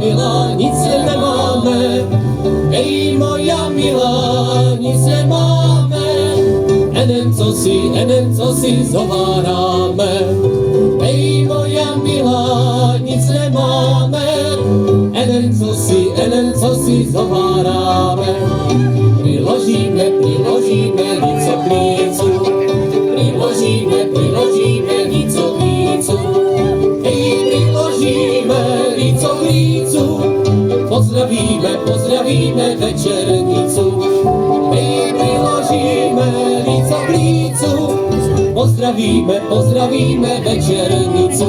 milá, nic nemáme. Ej, moja milá, nic nemáme. Enen co si zováráme. Ej, moja milá, nic nemáme. Enen co si zováráme. Priložíme líco k lícu. Priložíme líco k lícu. Ej, priložíme líco k lícu. Pozdravíme večernicu. Ej, priložíme líco k lícu. Pozdravíme večernicu.